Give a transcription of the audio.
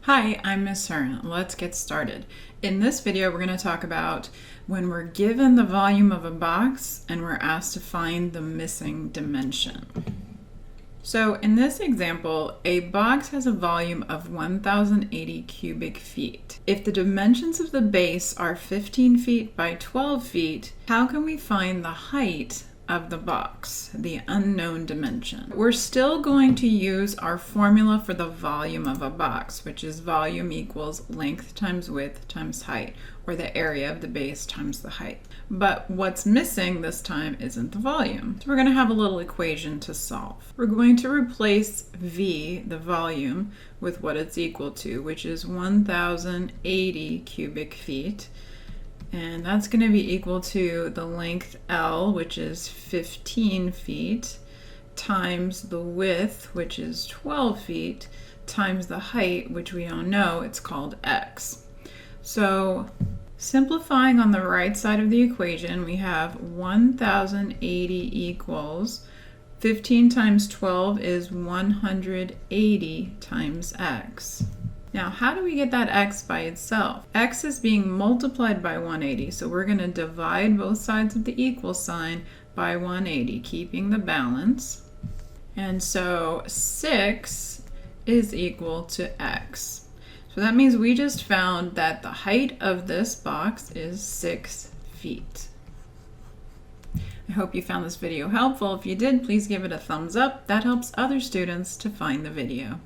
Hi, I'm Miss Hearn. Let's get started. In this video, we're going to talk about when we're given the volume of a box and we're asked to find the missing dimension. So in this example, a box has a volume of 1080 cubic feet. If the dimensions of the base are 15 feet by 12 feet, how can we find the height of the box, the unknown dimension? We're still going to use our formula for the volume of a box, which is volume equals length times width times height, or the area of the base times the height. But what's missing this time isn't the volume. So we're going to have a little equation to solve. We're going to replace V, the volume, with what it's equal to, which is 1080 cubic feet. And that's going to be equal to the length L, which is 15 feet, times the width, which is 12 feet, times the height, which we all know it's called X. So simplifying on the right side of the equation, we have 1080 equals 15 times 12 is 180 times X. Now, how do we get that X by itself? X is being multiplied by 180, so we're going to divide both sides of the equal sign by 180, keeping the balance. And so 6 is equal to X. So that means we just found that the height of this box is 6 feet. I hope you found this video helpful. If you did, please give it a thumbs up. That helps other students to find the video.